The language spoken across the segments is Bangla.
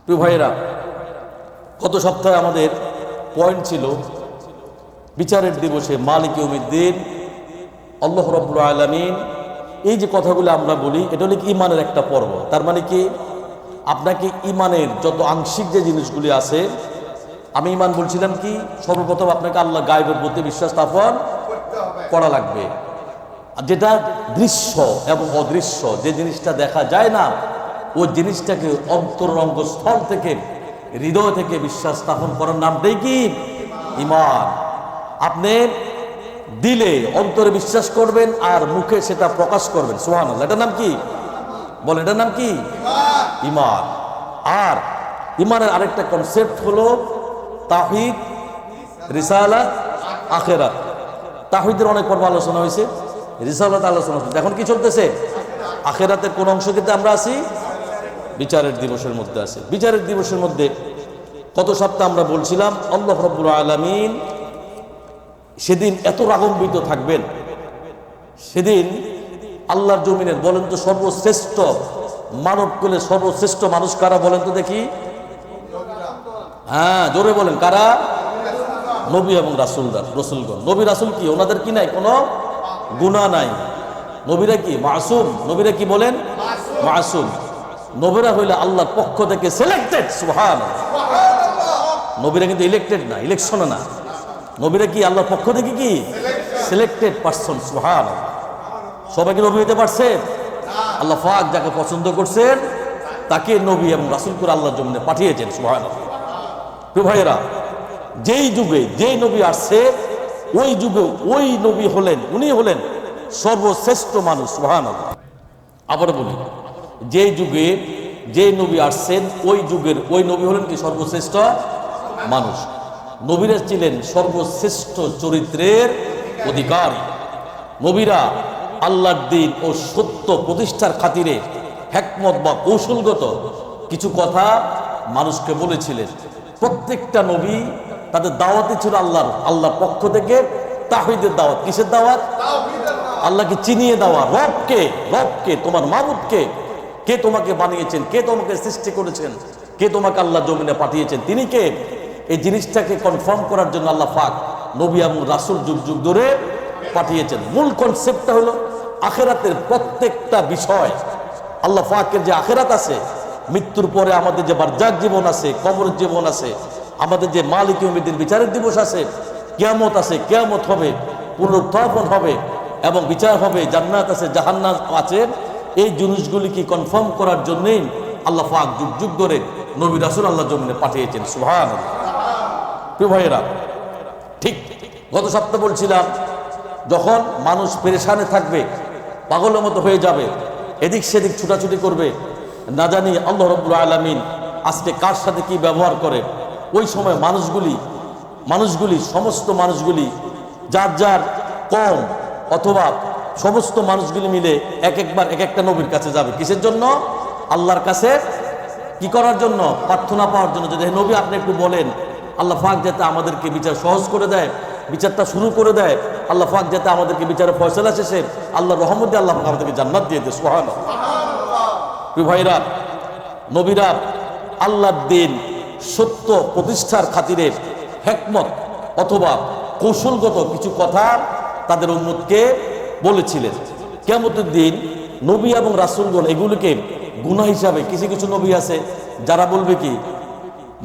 প্রিয় ভাইয়েরা, গত সপ্তাহে আমাদের পয়েন্ট ছিল বিচারের দিবসে মালিক ইয়াউমিদ্দিন আল্লাহ রাব্বুল আলামিন। এই যে কথাগুলো আমরা বলি, এটা হলো ইমানের একটা পর্ব। তার মানে কি, আপনাকে ইমানের যত আংশিক যে জিনিসগুলি আছে, আমি ইমান বলছিলাম কি, সর্বপ্রথম আপনাকে আল্লাহ গায়বের প্রতি বিশ্বাস স্থাপন করা লাগবে। আর যেটা দৃশ্য এবং অদৃশ্য, যে জিনিসটা দেখা যায় না, ওই জিনিসটাকে অন্তরঙ্গস্থল থেকে, হৃদয় থেকে বিশ্বাস স্থাপন করার নামটাই কি ইমান। আপনি দিলে অন্তরে বিশ্বাস করবেন আর মুখে সেটা প্রকাশ করবেন। সুবহানাল্লাহ। এটার নাম কি বলেন? এটার নাম কি ইমান। আর ইমানের আরেকটা কনসেপ্ট হলো তাওহীদ, রিসালাত, আখিরাত। তাওহীদের অনেক পর্ব আলোচনা হয়েছে, রিসালাত আলোচনা হয়েছে। এখন কি চলতেছে? আখিরাতের কোন অংশ কিন্তু আমরা আছি বিচারের দিবসের মধ্যে আছে। বিচারের দিবসের মধ্যে গত সপ্তাহে আমরা বলছিলাম আল্লাহ রাব্বুল আলামিন সেদিন এত রাগান্বিত থাকবেন। সেদিন আল্লাহর জমিনের বলেন তো সর্বশ্রেষ্ঠ মানব কুলে সর্বশ্রেষ্ঠ মানুষ কারা বলেন তো দেখি? হ্যাঁ, জোরে বলেন, কারা? নবী এবং রসুলগণ। নবী রাসুল কি, ওনাদের কি নাই কোনো গুনাহ নাই? নবীরা কি মাসুম? নবীরা কি বলেন? মাসুম। নবীরা হইলে আল্লাহর পক্ষ থেকে সিলেক্টেড। সুবহানাল্লাহ। নবীরা কিন্তু ইলেক্টেড না, ইলেকশনে না। নবীরা কি আল্লাহর পক্ষ থেকে কি সিলেক্টেড পারসন। সুবহানাল্লাহ। সবাই কি নবী হতে পারছে? আল্লাহ পাক যাকে পছন্দ করছেন তাকে নবী এবং রাসূল করে আল্লাহর জমিনে পাঠিয়েছেন। সুবহানাল্লাহ। প্রিয় ভাইয়েরা, যেই যুগে যেই নবী আসছে, ওই যুগে ওই নবী হলেন, উনি হলেন সর্বশ্রেষ্ঠ মানুষ। সুবহানাল্লাহ। আবার বলি, যেই যুগে যে নবী আসছেন, ওই যুগের ওই নবী হলেন কি সর্বশ্রেষ্ঠ মানুষ। নবীরা ছিলেন সর্বশ্রেষ্ঠ চরিত্রের অধিকারী। নবীরা আল্লাহর দিন ও সত্য প্রতিষ্ঠার খাতিরে হিকমত বা কৌশলগত কিছু মানুষকে বলেছিলেন। প্রত্যেকটা নবী তাদের দাওয়াতই ছিল আল্লাহর পক্ষ থেকে তাওহীদের দাওয়াত। কিসের দাওয়াত? আল্লাহকে চিনিয়ে দেওয়া। রবকে তোমার মাবুদকে, কে তোমাকে বানিয়েছেন, কে তোমাকে সৃষ্টি করেছেন, কে তোমাকে আল্লাহ জমিনে পাঠিয়েছেন, তিনি কে, এই জিনিসটাকে কনফার্ম করার জন্য আল্লাহ পাক নবী এবং রাসূল যুগ যুগ ধরে পাঠিয়েছেন। মূল কনসেপ্টটা হলো আখিরাতের প্রত্যেকটা বিষয়। আল্লাহ পাকের যে আখিরাত আছে, মৃত্যুর পরে আমাদের যে বারজাক জীবন আছে, কবরের জীবন আছে, আমাদের যে মালিক ইয়াউমিদ্দিন বিচারের দিবস আছে, কিয়ামত আছে, কিয়ামত হবে, পুনরুত্থাপন হবে এবং বিচার হবে, জান্নাত আছে, জাহান্নাম আছে, এই জিনিসগুলিকে কনফার্ম করার জন্যই আল্লাহ পাক যুগ যুগ ধরে নবী রাসূল আল্লাহ জমিনে পাঠিয়েছেন। সুবহানাল্লাহ। প্রিয় ভাইয়েরা, ঠিক গত সপ্তাহে বলছিলাম, যখন মানুষ পেরেশানে থাকবে, পাগলের মতো হয়ে যাবে, এদিক সেদিক ছুটাছুটি করবে, না জানি আল্লাহ রাব্বুল আলামিন আজকে কার সাথে কি ব্যবহার করে, ওই সময় মানুষগুলি সমস্ত মানুষগুলি যার যার কম অথবা সমস্ত মানুষগুলি মিলে এক একটা নবীর কাছে যাবে। কিসের জন্য? আল্লাহর কাছে কি করার জন্য? প্রার্থনা পাওয়ার জন্য। যদি নবী আপনি একটু বলেন, আল্লাহ পাক যাতে আমাদেরকে বিচার সহজ করে দেয়, বিচারটা শুরু করে দেয়, আল্লাহ পাক যাতে আমাদেরকে বিচারের ফয়সালা শেষে আল্লাহর রহমতে আল্লাহ পাক আমাদেরকে জান্নাত দিয়ে দেয়। সুবহানাল্লাহ। প্রিয় ভাইরা, নবীরা আল্লাহর দিন সত্য প্রতিষ্ঠার খাতিরে হিকমত অথবা কৌশলগত কিছু কথা তাদের উম্মতকে বলেছিলেন। কিয়ামতের দিন নবী এবং রাসূলগণ এগুলিকে গুনাহ হিসাবে, কিছু নবী আছে যারা বলবে কি,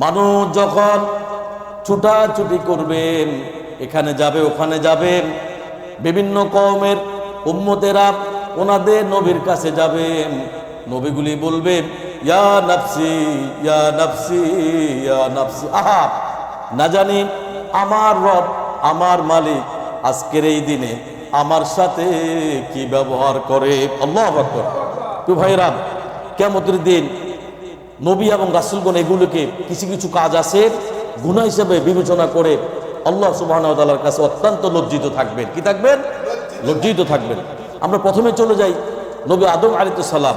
মানুষ যখন ছুটাছুটি করবেন, এখানে যাবে ওখানে যাবে, বিভিন্ন কওমের উম্মতেরা ওনাদের নবীর কাছে যাবেন, নবীগুলি বলবে ইয়া নাফসি ইয়া নাফসি ইয়া নাফসি। আহা, না জানি আমার রব, আমার মালিক আজকের এই দিনে আমার সাথে কি ব্যবহার করে। আল্লাহু আকবার। তো ভাইরা, কিয়ামতের দিন নবী এবং রাসূলগণ এগুলোকে কিছু কাজ আছে গুনাহ হিসেবে বিবেচনা করে আল্লাহ সুবহানাহু ওয়া তাআলার কাছে অত্যন্ত লজ্জিত থাকবেন। কি থাকবেন? লজ্জিত থাকবেন। আমরা প্রথমে চলে যাই, নবী আদম আলাইহিস সালাম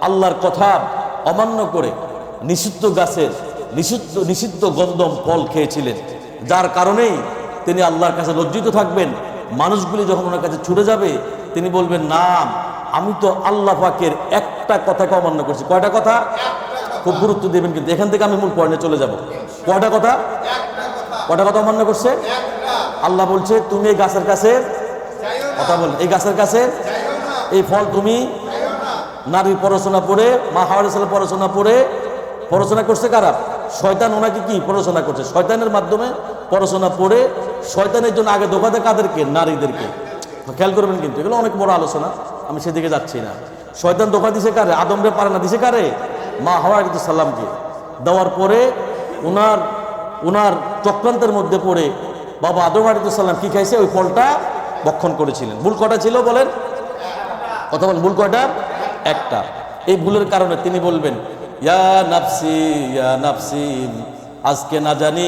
আল্লাহর কথা অমান্য করে নিষিদ্ধ গাছের নিষিদ্ধ গন্ধম ফল খেয়েছিলেন, যার কারণেই তিনি আল্লাহর কাছে লজ্জিত থাকবেন। মানুষগুলি যখন ওনার কাছে ছুটে যাবে, তিনি বলবেন, না, আমি তো আল্লাহ পাকের একটা কথাকে অমান্য করছি। কয়টা কথা? খুব গুরুত্ব দেবেন, কিন্তু এখান থেকে আমি মূল পয়েন্টে চলে যাব। কয়টা কথা? কয়টা কথা অমান্য করছে? আল্লাহ বলছে তুমি এই গাছের কাছে, কথা বলেন, এই গাছের কাছে এই ফল তুমি, নারীর পড়াশোনা পড়ে, মা হাওয়া সাল্লাম পড়াশোনা পড়ে, পড়াশোনা করছে কারা? শয়তান ওনাকে কি পড়াশোনা করছে? শয়তানের মাধ্যমে পড়াশোনা পড়ে শয়তানের জন্য আগে ধোঁকা দেয় কাদেরকে? নারীদেরকে। খেয়াল করবেন, কিন্তু এগুলো অনেক বড় আলোচনা, আমি সেদিকে যাচ্ছি না। শয়তান ধোঁকা দিছে কারে? আদমরে পারে না দিছে কারে? মা হাওয়া সাল্লামকে। দেওয়ার পরে ওনার চক্রান্তের মধ্যে পড়ে বাবা আদম সাল্লাম কি খাইছে? ওই ফলটা ভক্ষণ করেছিলেন। ভুল কটা ছিল বলেন? কথা বলেন, ভুল কয়টা? একটা। এই ভুলের কারণে তিনি বলবেন ইয়া নাফসি ইয়া নাফসি, আজকে না জানি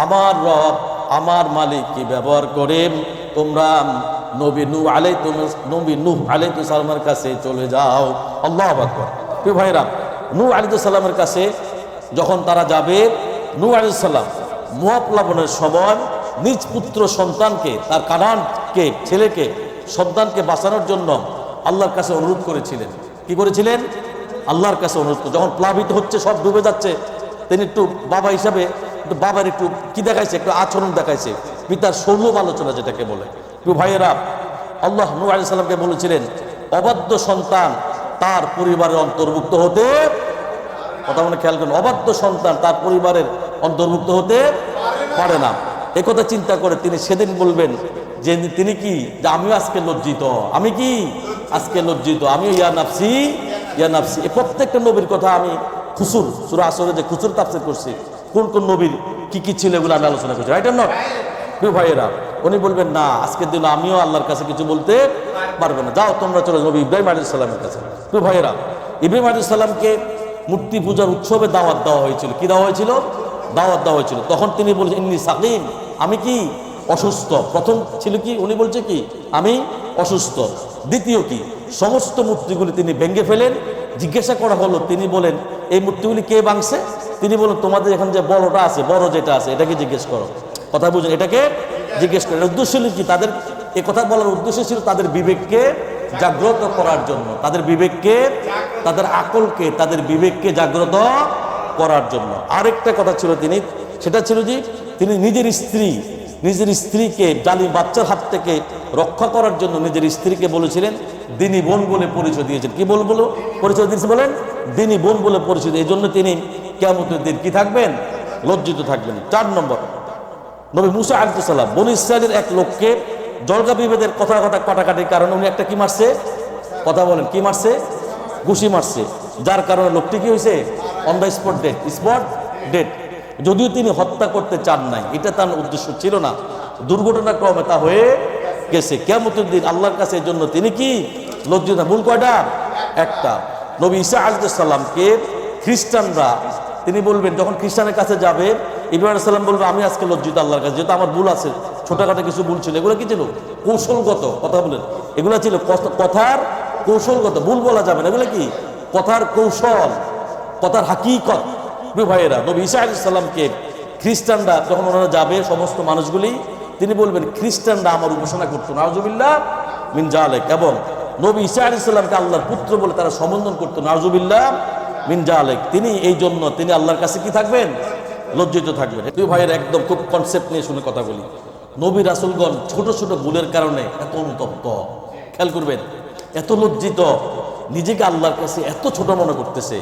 আমার রব, আমার মালিক কি ব্যবহার করেন, তোমরা নবী নূহ আলাইহিস সালামের কাছে চলে যাও। আল্লাহু আকবার। প্রিয় ভাইরা, নূহ আলাইহিস সালামের কাছে যখন তারা যাবে, নূহ আলাইহিস সালাম মহাপ্লাবনের সময় নিজ পুত্র সন্তানকে, তার কানানকে, ছেলেকে, সন্তানকে বাঁচানোর জন্য আল্লাহর কাছে অনুরোধ করেছিলেন। কি করেছিলেন? আল্লাহর কাছে অনুরোধ। যখন প্লাবিত হচ্ছে, সব ডুবে যাচ্ছে, তিনি একটু বাবা হিসাবে একটু বাবার একটু কি দেখাইছে? একটু আচরণ দেখাইছে, পিতার সৌলভ আলোচনা যেটাকে বলে। প্রিয় ভাইয়েরা, আল্লাহ নূহ আলাইহিস সালামকে বলেছিলেন অবাধ্য সন্তান তার পরিবারের অন্তর্ভুক্ত হতে, কথা মনে খেয়াল করেন, অবাধ্য সন্তান তার পরিবারের অন্তর্ভুক্ত হতে পারে না। একথা চিন্তা করে তিনি সেদিন বলবেন যে তিনি কি, যে আমিও আজকে লজ্জিত, আমি কি আজকে লজ্জিত, আমিও ইয়া নাফসি ইয়া নাফসি। এই প্রত্যেকটা নবীর কথা আমি খুসুর, সূরা আসরে যে খুসুর তাফসীর করছি, কোন কোন নবীর কি কি ছিল এগুলো আমি আলোচনা করছি, রাইট অর নট? প্রিয় ভাইয়েরা, উনি বলবেন না আজকের দিন আমিও আল্লাহর কাছে কিছু বলতে পারবো না, যাও তোমরা চলে নবী ইব্রাহিম আলাইহিস সালামের কাছে। প্রিয় ভাইয়েরা, ইব্রাহিম আলাইহিস সালামকে মূর্তি পূজার উৎসবে দাওয়াত দেওয়া হয়েছিল। কি দেওয়া হয়েছিল? দাওয়াত দেওয়া হয়েছিল। তখন তিনি বলছেন ইন্নী সাকিম, আমি কি অসুস্থ। প্রথম ছিল কি? উনি বলছে কি আমি অসুস্থ। দ্বিতীয় কি? সমস্ত মূর্তিগুলি তিনি ভেঙে ফেলেন। জিজ্ঞাসা করা হলো, তিনি বলেন এই মূর্তিগুলি কে ভাঙছে? তিনি বলেন তোমাদের এখানে যে বড়টা আছে, বড় যেটা আছে, এটাকে জিজ্ঞেস করো। কথা বুঝেন, এটাকে জিজ্ঞেস করেন। উদ্দেশ্য ছিল কি? তাদের এ কথা বলার উদ্দেশ্য ছিল তাদের বিবেককে জাগ্রত করার জন্য, তাদের বিবেককে, তাদের আকলকে, তাদের বিবেককে জাগ্রত করার জন্য। আরেকটা কথা ছিল তিনি, সেটা ছিল যে তিনি নিজের স্ত্রীকে জালিম বাচ্চার হাত থেকে রক্ষা করার জন্য নিজের স্ত্রীকে বলেছিলেন দিনী বোন বলে পরিচয় দিয়েছেন। কি বলে পরিচয় দিয়েছেন বলেন? দিনী বোন বলে পরিচয়। এই জন্য তিনি কিয়ামতের দিন কি থাকবেন? লজ্জিত থাকবেন। 4 নম্বর, নবী মুসা আলাইহিস সালাম বনী ইসরাইলের এক লোককে জলগা বিভেদের কথা কাটাকাটির কারণে উনি একটা কি মারছে? কথা বলেন, কি মারছে? ঘুষি মারছে, যার কারণে লোকটি কি হয়েছে? On the spot dead. যদিও তিনি হত্যা করতে চান নাই, এটা তার উদ্দেশ্য ছিল না, দুর্ঘটনাক্রমে তা হয়ে গেছে। কিয়ামতের দিন আল্লাহর কাছে এর জন্য তিনি কি লজ্জিত। ভুল কয়টা? একটা। নবী ঈসা আলাইহিস সালামকে খ্রিস্টানরা, তিনি বলবেন যখন খ্রিস্টানের কাছে যাবে, ইব্রাহিম আলাইহিস সালাম বলবে আমি আজকে লজ্জিত আল্লাহর কাছে, যেহেতু আমার ভুল আছে, ছোটখাটো কিছু ভুল ছিল। এগুলো কি ছিল? কৌশলগত। কথা বলেন, এগুলো ছিল কথার কৌশলগত, ভুল বলা যাবে না। এগুলো কি? কথার কৌশল, কথার হাকিকত। প্রিয় ভাইয়েরা, নবী ঈসা আলাইহিস সালামকে খ্রিস্টানরা যখন ওনারা যাবে, সমস্ত মানুষগুলি, তিনি বলবেন খ্রিস্টানরা আমার উপাসনা করতো, নাউজুবিল্লাহ মিন জালিক, এবং নবী ঈসা আলাইহিস সালামকে আল্লাহর পুত্র বলে তারা সম্বোধন করতো, নাউজুবিল্লাহ মিন জালিক। তিনি এই জন্য তিনি আল্লাহর কাছে কি থাকবেন? লজ্জিত থাকবেন। প্রিয় ভাইয়েরা, একদম খুব কনসেপ্ট নিয়ে শুনে কথা বলি। নবী রাসূলগণ ছোট ছোট ভুলের কারণে এত অনুতপ্ত, খেয়াল করবেন, এত লজ্জিত, নিজেকে আল্লাহর কাছে এত ছোট মনে করতেছে,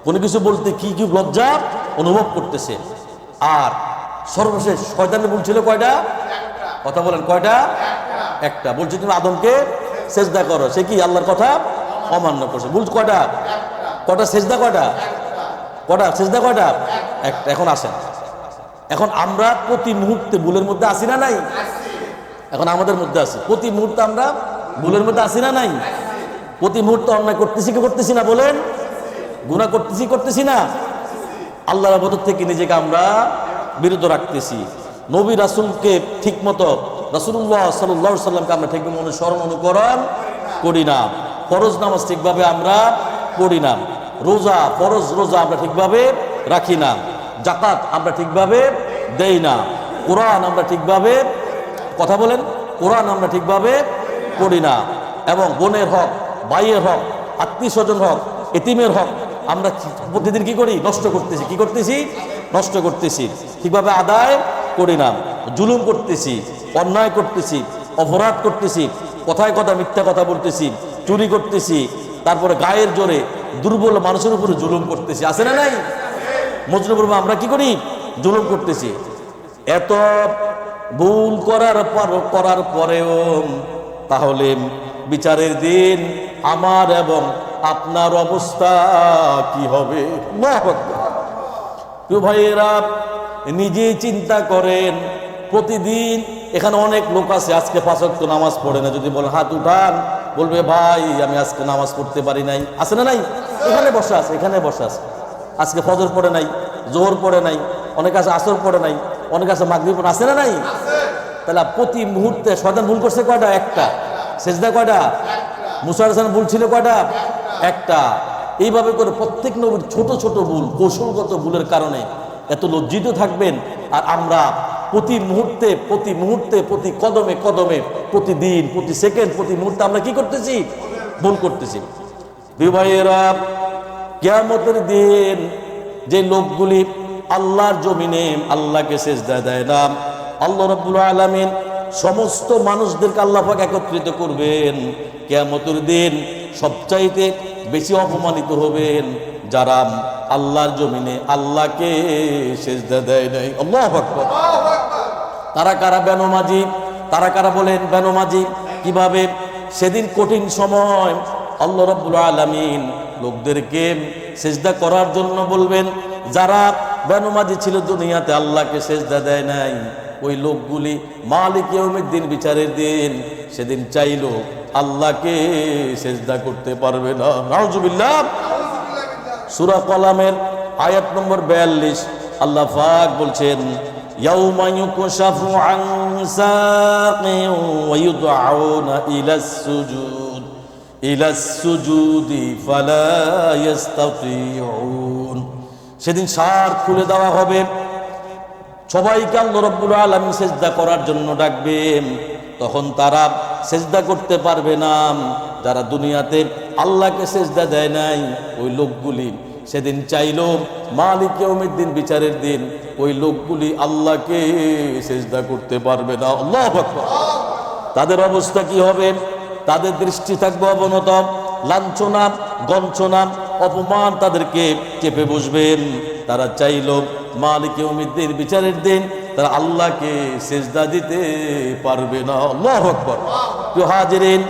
কোনো কিছু বলতে কি কি লজ্জা অনুভব করতেছে। আর সর্বশেষ শয়তানের ভুল ছিল কয়টা? কথা বলেন, কয়টা? একটা। বলছে তুমি আদমকে সেজদা করো, সে কি আল্লাহর কথা অমান্য করছে। ভুল কয়টা? কয়টা সেজদা? কয়টা সেজদা? কয়টা? একটা। এখন আসেন, এখন আমরা প্রতি মুহূর্তে ভুলের মধ্যে আসি না নাই? এখন আমাদের মধ্যে আছি, প্রতি মুহূর্তে আমরা ভুলের মধ্যে আসি না নাই? প্রতি মুহূর্তে অন্যায় করতেছি কি করতেছি না বলেন? গুনাহ করতেছি না? আল্লাহর ইবাদত থেকে নিজেকে আমরা বিরত রাখতেছি। নবী রাসূলকে ঠিক মতো, রাসূলুল্লাহ সাল্লাল্লাহু আলাইহি সাল্লামকে আমরা ঠিকভাবে অনুসরণ অনুকরণ করি না। ফরজ নামাজ ঠিকভাবে আমরা পড়ি না। রোজা, ফরজ রোজা আমরা ঠিকভাবে রাখি না। যাকাত আমরা ঠিকভাবে দেই না। কোরআন আমরা ঠিকভাবে, কথা বলেন, কোরআন আমরা ঠিকভাবে পড়ি না। এবং বোনের হক, ভাইয়ের হক, আত্মীয় স্বজন হক, এতিমের হক আমরা প্রতিদিন কি করি? নষ্ট করতেছি। কি করতেছি? নষ্ট করতেছি। ঠিকভাবে আদায় করি না, জুলুম করতেছি, অন্যায় করতেছি, অপরাধ করতেছি, কথায় কথা মিথ্যা কথা বলতেছি, চুরি করতেছি, তারপরে গায়ের জোরে দুর্বল মানুষের উপরে জুলুম করতেছি। আছে না নাই? মজলুমের উপর আমরা কি করি? জুলুম করতেছি। এত ভুল করার পরেও তাহলে বিচারের দিন আমার এবং আপনার অবস্থা কি হবে? প্রিয় ভাইয়েরা, নিজে চিন্তা করেন। প্রতিদিন এখানে অনেক লোক আছে আজকে 5 ওয়াক্ত নামাজ পড়ে না। যদি বলে হাত উঠান, বলবে ভাই আমি আজকে নামাজ পড়তে পারি নাই। আছে না নাই? এখানে বসে আছে, এখানে বসে আছে। আজকে ফজর পড়ে নাই, জোহর পড়ে নাই, অনেক আছে আসর পড়ে নাই, অনেক আছে মাগরিব পড়ে। আছে না নাই? তাহলে প্রতি মুহূর্তে শয়তান ভুল করছে কয়টা? একটা। সেজদা কয়টা? মুসা আলাইহিস সালাম ভুল ছিল কয়টা? একটা। এইভাবে করে প্রত্যেক নবীর ছোট ছোট ভুল, কৌশলগত ভুলের কারণে এত লজ্জিত থাকবেন। আর আমরা প্রতি মুহূর্তে প্রতি কদমে কদমে, প্রতিদিন, প্রতি সেকেন্ড, প্রতি মুহূর্তে আমরা কি করতেছি? ভুল করতেছি। দুই ভাইয়েরা, কিয়ামতের দিন যে লোকগুলি আল্লাহর জমিনে আল্লাহকে সেজদা দেয় না, আল্লাহ রাব্বুল আলামিন সমস্ত মানুষদেরকে আল্লাহ পাক একত্রিত করবেন। কিয়ামতের দিন সবচাইতে বেশি অপমানিত হবেন যারা আল্লাহর জমিনে আল্লাহকে সেজদা দেয় নাই। আল্লাহু আকবার। তারা কারা? বেনমাজি। তারা কারা বলেন? বেনমাজি। কিভাবে? সেদিন কঠিন সময় আল্লাহ রাব্বুল আলামিন লোকদেরকে সেজদা করার জন্য বলবেন। যারা বেনমাজি ছিল, দুনিয়াতে আল্লাহকে সেজদা দেয় নাই, ওই লোকগুলি মালিক ইয়াউমিদ্দিন, বিচারের দিন, সেদিন চাইলো আল্লাহকে সেজদা করতে পারবে না। নাউজুবিল্লাহ। সূরা কলামের আয়াত নম্বর 42 আল্লাহ পাক বলছেন, ইয়াউমা ইউকশাফু আন সাকিন ওয়া ইউদআউনা ইলাস সুজুদি ফালা ইস্তাতিউন। সেদিন সার খুলে দেওয়া হবে, সবাইকে আল্লাহ রাব্বুল আলামিন সেজদা করার জন্য ডাকবেন। তখন তারা সেজদা করতে পারবে না। যারা দুনিয়াতে আল্লাহকে সেজদা দেয় নাই, ওই লোকগুলি সেদিন চাইলো মালিক ইয়াউমিদ্দিন, বিচারের দিন, ওই লোকগুলি আল্লাহকে সেজদা করতে পারবে না। আল্লাহু আকবার। তাদের অবস্থা কি হবে? তাদের দৃষ্টি থাকবে অবনত, লাঞ্ছনা, গঞ্ছনা, অপমান তাদেরকে চেপে বসবেন। তারা চাইলো মালিক ইয়াউমিদ্দিন, বিচারের দিন, তারা আল্লাহকে সেজদা দিতে পারবে না। আল্লাহু আকবার। তো হাজিরিন,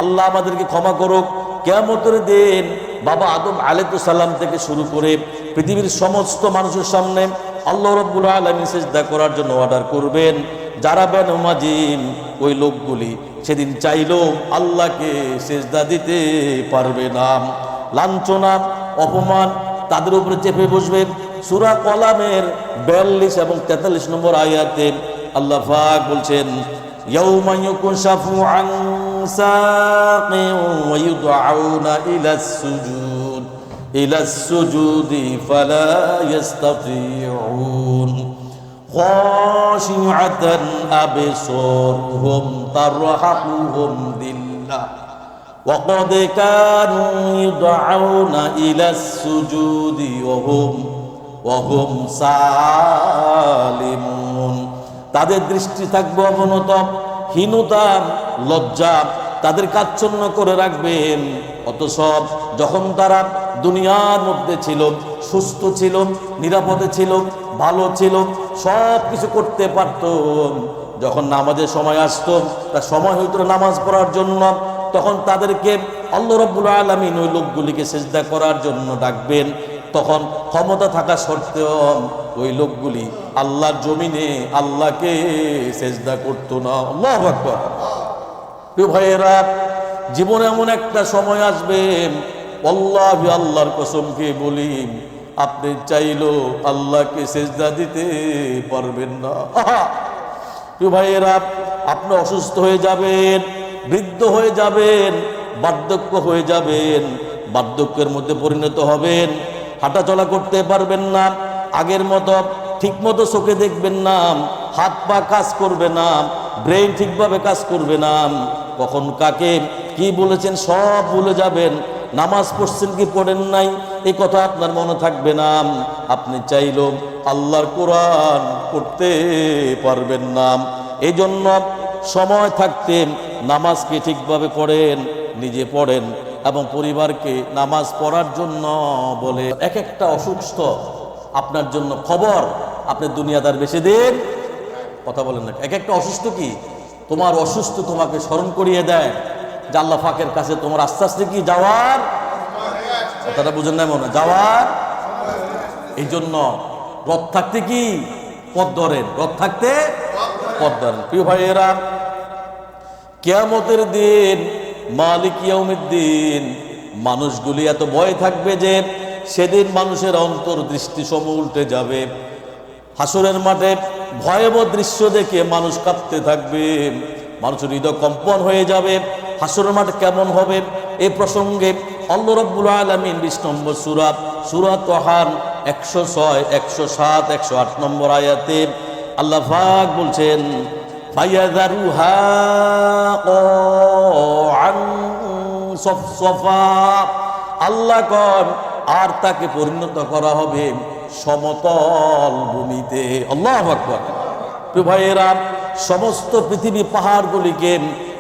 আল্লাহ আমাদেরকে ক্ষমা করুক। কিয়ামতের দিন বাবা আদম আলাইহিস সালাম থেকে শুরু করে পৃথিবীর সমস্ত মানুষের সামনে আল্লাহ রাব্বুল আলামিন সেজদা করার জন্য অর্ডার করবেন। যারা বেনমাজি, ওই লোকগুলি সেদিন চাইলো আল্লাহকে সেজদা দিতে পারবে না। লাঞ্ছনা, অপমান তাদের উপরে চেপে বসবে। সূরা কলামের 42 এবং 43 নম্বর আয়াতে আল্লাহ পাক বলছেন, ইয়াউমা ইউকশাফু আন সাকিন ওয়া ইউদআউনা ইলাস সুজুদি ফালা ইস্তাতিউন খাশিআতান আবসারুহুম তারহাকুহুম দিল্লাহ ওয়া ক্বাদ কানু ইউদআউনা ইলাস সুজুদি ওয়া হুম সালিমুন। তাদের দৃষ্টি থাকবে অবনত, হীনতা, লজ্জা তাদের কাচ্ছন্ন করে রাখবেন। অথচ যখন তারা দুনিয়ার মধ্যে ছিল, সুস্থ ছিল, নিরাপদে ছিল, ভালো ছিল, সব কিছু করতে পারত, যখন নামাজের সময় আসতো, তার সময় হইতো নামাজ পড়ার জন্য, তখন তাদেরকে আল্লাহ রাব্বুল আলামিন ওই লোকগুলিকে সেজদা করার জন্য ডাকবেন। তখন ক্ষমতা থাকা সত্ত্বেও ওই লোকগুলি আল্লাহর জমিনে আল্লাহকে সেজদা করতো না। আল্লাহু আকবার। প্রিয় ভাইয়েরা, জীবনে এমন একটা সময় আসবে, আল্লাহ, আল্লাহর কসমকে বলি, আপনি চাইলো আল্লাহকে সেজদা দিতে পারবেন না। প্রিয় ভাইয়েরা, আপনি অসুস্থ হয়ে যাবেন, বৃদ্ধ হয়ে যাবেন, বার্ধক্য হয়ে যাবেন, বার্ধক্যের মধ্যে পরিণত হবেন, হাঁটাচলা করতে পারবেন না, আগের মতো ঠিক মতো চোখে দেখবেন না, হাত পা কাজ করবে না, ব্রেন ঠিকভাবে কাজ করবে না, কখন কাকে কি বলেছেন সব ভুলে যাবেন, নামাজ পড়ছেন কি পড়েন নাই, এই কথা আপনার মনে থাকবে না, আপনি চাইলেও আল্লাহর কোরআন পড়তে পারবেন না। এই জন্য সময় থাকতে নামাজকে ঠিকভাবে পড়েন, নিজে পড়েন এবং পরিবারকে নামাজ পড়ার জন্য বলে। এক একটা অসুস্থ আপনার জন্য খবর, আপনি দুনিয়াদার বেশি দিন কথা বলেন না। এক একটা অসুস্থ কি তোমার অসুস্থ তোমাকে স্মরণ করিয়ে দেয় যে আল্লাহ পাকের কাছে তোমার আস্তে আস্তে কি যাওয়ার কথাটা বুঝেন না মনে যাওয়ার। এই জন্য রথ থাকতে কি পথ ধরেন, রথ থাকতে পথ ধরেন। প্রিয় ভাইয়েরা, কিয়ামতের দিন মালিক ইয়াউমিদ্দিন মানুষগুলি এত ভয় থাকবে যে সেদিন মানুষের অন্তর্দৃষ্টি সমূহ উল্টে যাবে। হাসরের মাঠে ভয়াবহ দৃশ্য দেখে মানুষ কাঁপতে থাকবে, মানুষের হৃদয় কম্পন হয়ে যাবে। হাসরের মাঠ কেমন হবে এই প্রসঙ্গে আল্লাহ রাব্বুল আলামিন 20 নম্বর সূরা তাহা 106, 107, 108 নম্বর আয়াতে আল্লাহ পাক বলছেন, ফায়াযারুহা ক্বাআন সফসফা, আল্লাহ কন আর তাকে পরিণত করা হবে সমতল ভূমিতে। আল্লাহু আকবার। প্রিয় ভাইয়েরা, সমস্ত পৃথিবী পাহাড়গুলিকে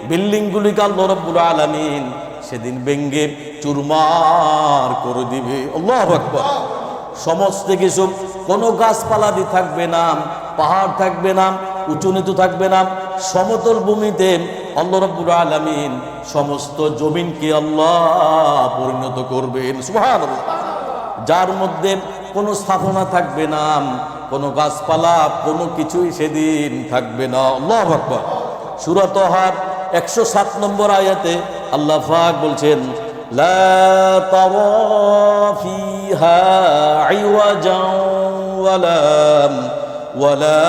বিল্ডিংগুলিকে আল্লাহ রাব্বুল আলামিন সেদিন ভেঙ্গে চুরমার করে দিবে। আল্লাহু আকবার। সমস্ত কিছু, কোনো গাছপালা দিয়ে থাকবে না, পাহাড় থাকবে না, উঁচু নিচু থাকবে না, সমতল ভূমিতে আল্লাহ রাব্বুল আলামিন সমস্ত জমিনকে আল্লাহ পরিণত করবেন। সুবহানাল্লাহ। যার মধ্যে কোনো স্থাপনা থাকবে না, কোনো গাছপালা কোনো কিছুই সেদিন থাকবে না। আল্লাহু আকবার। সূরা তাহা 107 নম্বর আয়াতে আল্লাহ পাক বলছেন, লা তারা ফিহা আইওয়াজান ওয়ালা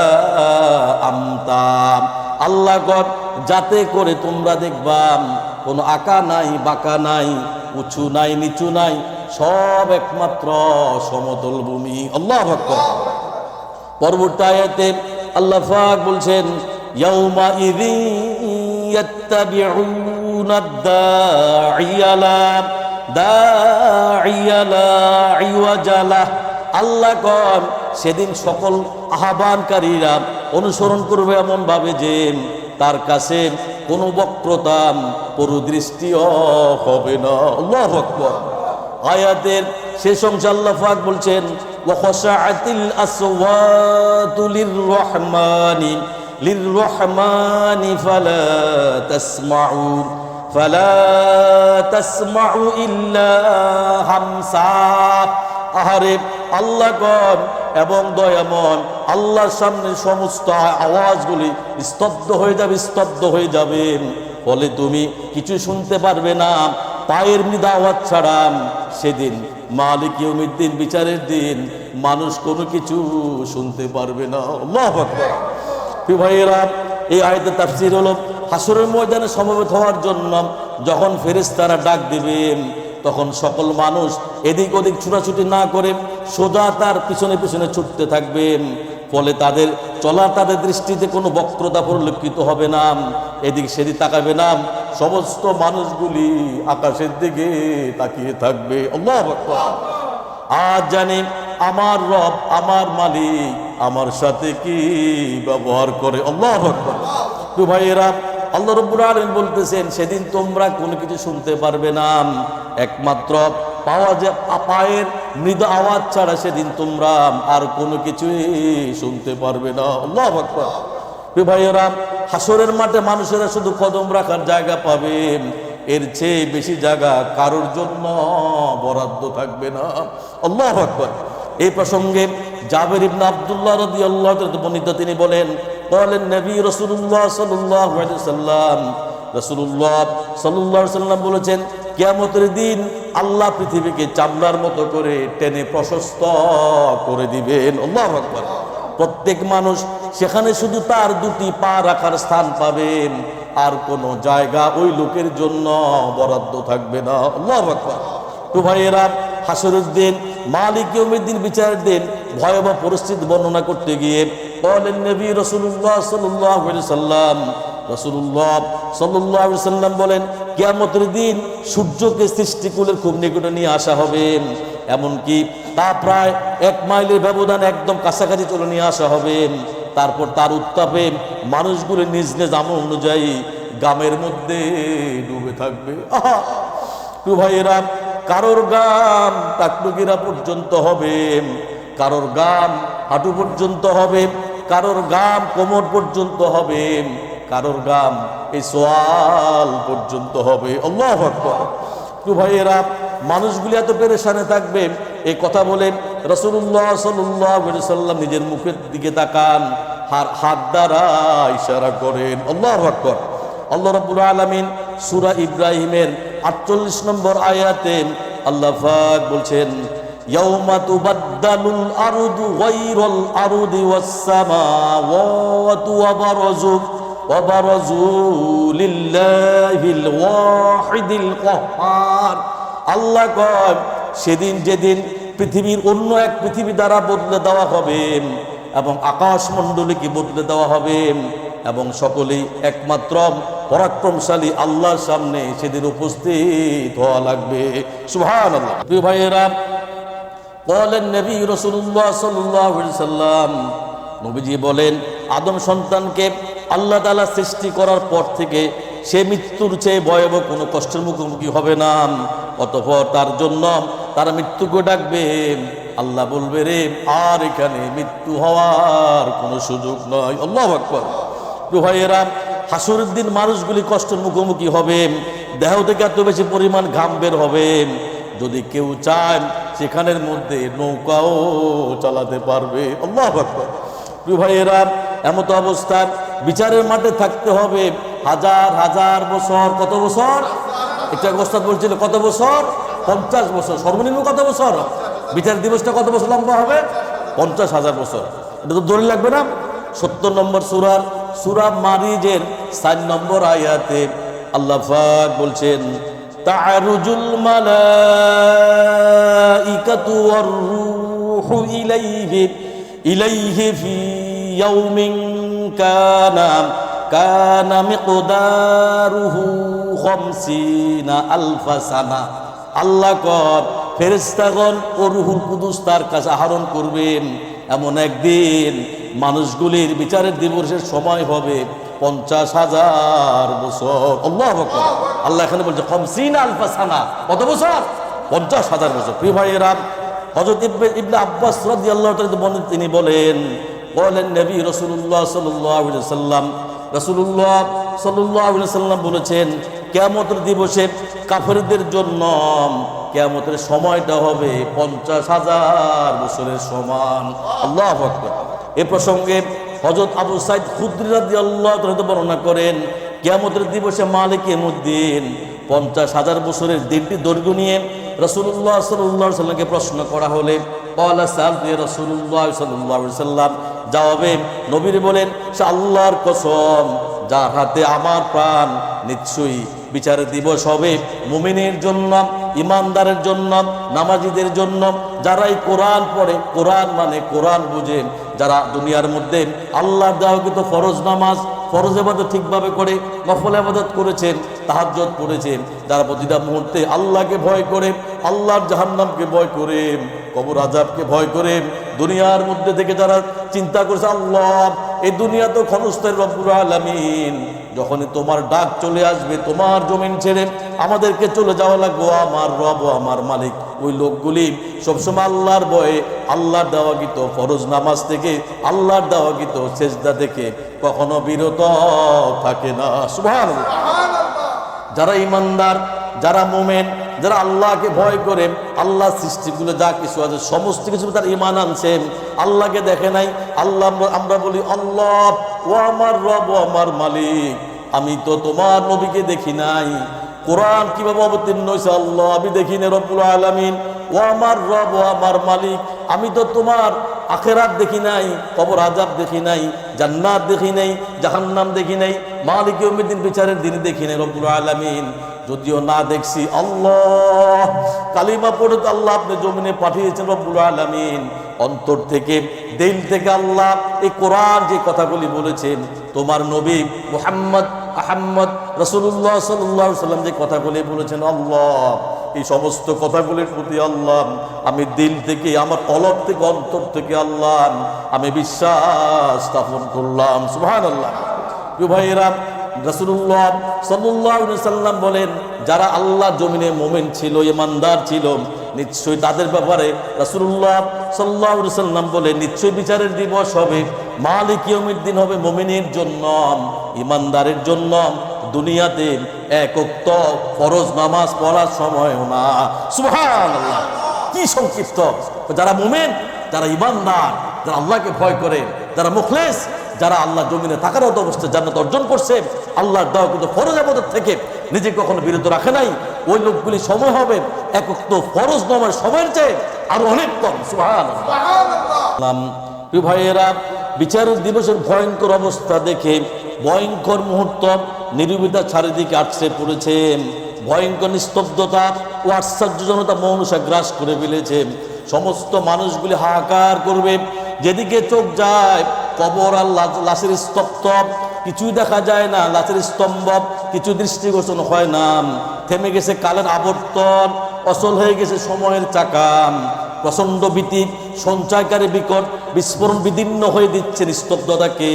আমতা, আল্লাহ গড যাতে করে তোমরা দেখবা কোনো আঁকা নাই, বাঁকা নাই, উঁচু নাই, নিচু নাই, সব একমাত্র সমতল ভূমি। আল্লাহু আকবার। পরবর্তী আয়াতে আল্লাহ পাক বলছেন, ইয়াউমা ইযিন ইয়াত্তাবিউনা আদ-দাঈয়া লা ইওয়াজা লাহু, আল্লাহ কন সেদিন সকল আহ্বানকারীরা অনুসরণ করবে এমন ভাবে যে তার কাছে কোনো বক্রতা পরদৃষ্টিও হবে না। আল্লাহু আকবার। আয়াতের শেষ অংশে আল্লাহ পাক বলছেন, ওয়া খাশাআতিল আসওয়াতু লিররহমানি ফালা তাসমাউ ইল্লা হামসা। আহারে আল্লাহ গণ এবং দয়াময় আল্লাহর সামনে সমস্ত আওয়াজগুলি স্তব্ধ হয়ে যাবে, স্তব্ধ হয়ে যাবে, ফলে তুমি কিছু শুনতে পারবে না, পায়ের মৃদু আওয়াজ ছাড়া। সেদিন মালিক ইয়াউমিদ্দিন বিচারের দিন মানুষ কোনো কিছু শুনতে পারবে না। আল্লাহু আকবার। প্রিয় ভাইয়েরা, এই আয়াতের তাফসীর হলো হাসরের ময়দানে সমবেত হওয়ার জন্য যখন ফেরেশতারা ডাক দিবেন তখন সকল মানুষ এদিক ওদিক ছুটাছুটি না করে সোজা তার পিছনে পিছনে ছুটতে থাকবেন, ফলে তাদের চলা তাদের দৃষ্টিতে কোনো বক্রতা পরিলক্ষিত হবে না, এদিক সেদিক তাকাবে না, সমস্ত মানুষগুলি আকাশের দিকে তাকিয়ে থাকবে। আল্লাহু আকবার। আজ জানি আমার রব, আমার মালিক আমার সাথে কি ব্যবহার করে। আল্লাহু আকবার। তো ভাইয়েরা, আল্লাহ রাব্বুল আলামিন বলতেছেন সেদিন তোমরা কোনো কিছু শুনতে পারবে না, একমাত্র পায়ের মৃদু আওয়াজ ছাড়া সেদিন তোমরা আর কোনো কিছুই শুনতে পারবে না। আল্লাহু আকবার। প্রিয় ভাইয়েরা, হাসরের মাঠে মানুষেরা শুধু কদম রাখার জায়গা পাবে, এর চেয়ে বেশি জায়গা কারোর জন্য বরাদ্দ থাকবে না। আল্লাহু আকবার। এই প্রসঙ্গে জাবের ইবনে আব্দুল্লাহ রাদিয়াল্লাহু তাআলা বর্ণিত, তিনি বলেন, বলেন নবী রাসূলুল্লাহ সাল্লাল্লাহু আলাইহি ওয়াসাল্লাম, রাসূলুল্লাহ সাল্লাল্লাহু আলাইহি ওয়াসাল্লাম বলেছেন, কিয়ামতের দিন আল্লাহ পৃথিবীকে চামড়ার মতো করে টেনে প্রশস্ত করে দিবেন। আল্লাহু আকবার। প্রত্যেক মানুষ সেখানে শুধু তার দুটি পা রাখার স্থান পাবেন, আর কোনো জায়গা ওই লোকের জন্য বরাদ্দ থাকবে না। আল্লাহু আকবার। তো ভাইয়েরা, হাসরের দিন মালিক ইয়াউমিদ্দিন বিচারের দিন ভয়াবহ পরিস্থিতি বর্ণনা করতে গিয়ে বলেন নবী রাসূলুল্লাহ সাল্লাল্লাহু আলাইহি ওয়াসাল্লাম, রাসূলুল্লাহ সাল্লাল্লাহু আলাইহি ওয়াসাল্লাম বলেন, কিয়ামতের দিন সূর্যকে সৃষ্টিকুলের খুব নিকটে নিয়ে আসা হবে, এমনকি তা প্রায় 1 মাইলের ব্যবধান একদম কাছাকাছি চলে নিয়ে আসা হবে। তারপর তার উত্তাপে মানুষগুলো নিজ নিজ আমল অনুযায়ী গামের মধ্যে ডুবে থাকবে। আহা প্রিয় ভাইয়েরা, কারোর গাম টাকটুকিরা পর্যন্ত হবে, কারোর গাম হাঁটু পর্যন্ত হবে, কারোর গাম কোমর পর্যন্ত হবে, কারোর গাম এই সোয়াল পর্যন্ত হবে। আল্লাহু আকবার। প্রিয় ভাইয়েরা, মানুষগুলি এত পেরেশানে থাকবে। এই কথা বলে রাসূলুল্লাহ সাল্লাল্লাহু আলাইহি সাল্লাম নিজের মুখের দিকে তাকান, হাত দ্বারা ইশারা করেন। আল্লাহু আকবার। আল্লাহ রাব্বুল আলামিন সূরা ইব্রাহিমের 48 নম্বর আয়াতে আল্লাহ পাক বলছেন, ইয়াউমা তুবাদদালুল আরদু গায়রাল আরদি ওয়াস সামাওয়াতু ওয়া বারাজু লিল্লাহিল ওয়াহিদিল কাহ্হার। আল্লাহ কয়, সেদিন যেদিন পৃথিবীর অন্য এক পৃথিবী দ্বারা বদলে দেওয়া হবে এবং আকাশমণ্ডলীকে বদলে দেওয়া হবে এবং সকলেই একমাত্র পরাক্রমশালী আল্লাহর সামনে সেদিন উপস্থিত হওয়া লাগবে। সুবহানাল্লাহ। প্রিয় ভাইয়েরা, বলেন নবী রাসূলুল্লাহ সাল্লাল্লাহু আলাইহি সাল্লাম, নবীজি বলেন, আদম সন্তানকে আল্লাহ তাআলা সৃষ্টি করার পর থেকে সে মৃত্যুর চেয়ে ভয়াবহ কোনো কষ্টের মুখোমুখি হবে না। অতঃপর তার জন্য তারা মৃত্যুকে ডাকবে। আল্লাহ বলবে, রে আর এখানে মৃত্যু হওয়ার কোনো সুযোগ নয়। আল্লাহু আকবার। প্রিয় ভাইয়েরা, হাসরের দিন মানুষগুলি কষ্টের মুখোমুখি হবে, দেহ থেকে এত বেশি পরিমাণ ঘাম বের হবে, যদি কেউ চায় সেখানের মধ্যে নৌকাও চালাতে পারবে। আল্লাহু আকবার। প্রিয় ভাইয়েরা, এমত অবস্থায় বিচারের মাঠে থাকতে হবে হাজার হাজার বছর। কত বছর? এটা ওস্তাদ বলছিল, কত বছর? 50 বছর। সর্বনিম্ন কত বছর? বিচার দিবসটা কত বছর লম্বা হবে? 50,000 বছর। এটা তো দলিল লাগবে না? 70 নম্বর সূরা মারিজের 4 নম্বর আয়াতে আল্লাহ পাক বলছেন, তা'রুজুল মালাইকাতু ওয়ার রূহু ইলাইহি ফি ইয়াউমিন কানা মিকদারুহু 50 আলফা সানা। আল্লাহ কর, ফেরেশতাগণ ও রূহুল কুদুস তার কাছে আহরণ করবেন। এমন একদিন মানুষগুলির বিচারের দিবসের সময় হবে 50,000 বছর। আল্লাহু আকবার। আল্লাহ এখানে বলছে 50 আলফা সানা। কত বছর? 50,000 বছর। প্রিয় ভাইয়েরা, হযরত ইবনে আব্বাস রাদিয়াল্লাহু তাআলা তিনি বলেন নবী রাসূলুল্লাহ সাল্লাল্লাহু আলাইহি সাল্লাম বলেছেন, কিয়ামতের দিবসে কাফেরদের জন্য কিয়ামতের সময়টা হবে 50,000 বছরের সমান। আল্লাহু আকবার। এ প্রসঙ্গে হযরত আবু সাঈদ খুদরী রাদিয়াল্লাহু তাআলা বর্ণনা করেন, কিয়ামতের দিবসে মালিক ইয়াউমুদ্দিন 50,000 বছরের দিনটি দৈর্ঘ্য নিয়ে রাসূলুল্লাহ সাল্লাল্লাহু আলাইহি সাল্লামকে প্রশ্ন করা হলে ক্বালা সাআলতু রাসূলুল্লাহ সাল্লাল্লাহু আলাইহি সাল্লাম, জবাবে নবীর বলেন, সে আল্লাহর কসম যার হাতে আমার প্রাণ, নিশ্চয়ই বিচারের দিবস হবে মুমিনের জন্য, ইমানদারের জন্য, নামাজীদের জন্য, যারাই কোরআন পড়ে, কোরআন মানে কোরআন বুঝেন, যারা দুনিয়ার মধ্যে আল্লাহর দেওয়াকৃত ফরজ নামাজ, ফরজ ইবাদত ঠিকভাবে করে, নফল ইবাদত করেছেন, তাহাজ্জুদ পড়েছেন, যারা প্রতিটা মুহূর্তে আল্লাহকে ভয় করে, আল্লাহর জাহান্নামকে ভয় করে, কবর আযাবকে ভয় করে, দুনিয়ার মধ্যে থেকে যারা চিন্তা করেছে, আল্লাহ এই দুনিয়া তো ক্ষণস্থায়ী, রব্বুল আলামিন যখনই তোমার ডাক চলে আসবে, তোমার জমিন ছেড়ে আমাদেরকে চলে যাওয়া লাগবে, আমার রব, আমার মালিক, ওই লোকগুলি সবসময় আল্লাহর ভয়ে, আল্লাহর দেওয়াকৃত ফরজ নামাজ থেকে, আল্লাহর দেওয়াকৃত সেজদা থেকে কখনো বিরত থাকে না। সুবহানাল্লাহ। যারা ইমানদার, যারা মুমিন, যারা আল্লাহকে ভয় করে, আল্লাহ সৃষ্টিগুলো যা কিছু আছে সমস্ত কিছু তার ঈমান আনছেন, আল্লাহকে দেখে নাই। আল্লাহ, আমরা বলি, আল্লাহ ও আমার রব, ও আমার মালিক, আমি তো তোমার নবীকে দেখি নাই, কোরআন কিভাবে অবতীর্ণ হয়েছে আল্লাহ আমি দেখি না, রব্বুল আলামিন ও আমার রব, ও আমার মালিক, আমি তো তোমার আখিরাত দেখি নাই, কবর আযাব দেখি নাই, জান্নাত দেখি নাই, জাহান্নাম দেখি নাই, মালিক ইয়াউমিদ্দিন বিচারের দিন দেখি নাই, রব্বুল আলামিন যদিও না দেখছি, আল্লাহ কালিমা পড়ে তো আল্লাহ আপনি জমিনে পাঠিয়েছেন, রব্বুল আলামিন অন্তর থেকে, দিল থেকে আল্লাহ এই কোরআন যে কথাগুলি বলেছেন, তোমার নবী মুহাম্মদ আহমদ রাসূলুল্লাহ সাল্লাল্লাহু আলাইহি ওয়াসাল্লাম যে কথাগুলি বলেছেন, আল্লাহ এই সমস্ত কথাগুলির প্রতি আল্লাহ আমি দিল থেকে, আমার কলব থেকে, অন্তর থেকে আল্লাহ আমি বিশ্বাস স্থাপন করলাম। সুবহানাল্লাহ। প্রিয় ভাইয়েরা, রাসূলুল্লাহ সাল্লাল্লাহু আলাইহি সাল্লাম বলেন, যারা আল্লাহ জমিনে মুমিন ছিল, ঈমানদার ছিল, নিশ্চয়ই তাদের ব্যাপারে রাসূলুল্লাহ সাল্লাল্লাহু আলাইহি সাল্লাম বলে নিশ্চয়ই বিচারের দিবস হবে, মালিক ইয়াউমিদ্দিন হবে মুমিনের জন্য, ঈমানদারের জন্য দুনিয়াতে এক ওয়াক্ত ফরজ নামাজ পড়ার সময়ও না। সুবহানাল্লাহ, কি সংক্ষিপ্ত! যারা মুমিন, যারা ঈমানদার, যারা আল্লাহকে ভয় করে, যারা মুখলেস, যারা আল্লাহ জমিনে থাকার অবস্থায় জান্নাত অর্জন করছে, আল্লাহর দেওয়া কিন্তু ফরজ ইবাদত থেকে নিজেকে কখনো বিরত রাখে নাই, ওই লোকগুলি সময় হবে এক ওয়াক্ত ফরজ নামাজ সময়ের চেয়ে আরো অনেক কম। সুবহানাল্লাহ। প্রিয় ভাইয়েরা, বিচারের দিবসের ভয়ঙ্কর অবস্থা দেখে, ভয়ঙ্কর মুহূর্ত নিরুবিতা চারিদিকে আছড়ে পড়েছে, ভয়ঙ্কর নিস্তব্ধতা ও আশ্চর্যজনতা মৌনসা গ্রাস করে ফেলেছে। সমস্ত মানুষগুলি হাহাকার করবে, যেদিকে চোখ যায় কবর আর লাশের স্তব্ধ, কিছুই দেখা যায় না, লাশের স্তম্ভ কিছু দৃষ্টিগোচর হয় না, থেমে গেছে কালের আবর্তন, অচল হয়ে গেছে সময়ের চাকা, প্রচন্ড ভীতি সঞ্চয়কারী বিকট বিস্ফোরণ বিদীর্ণ হয়ে দিচ্ছে নিস্তব্ধতাকে,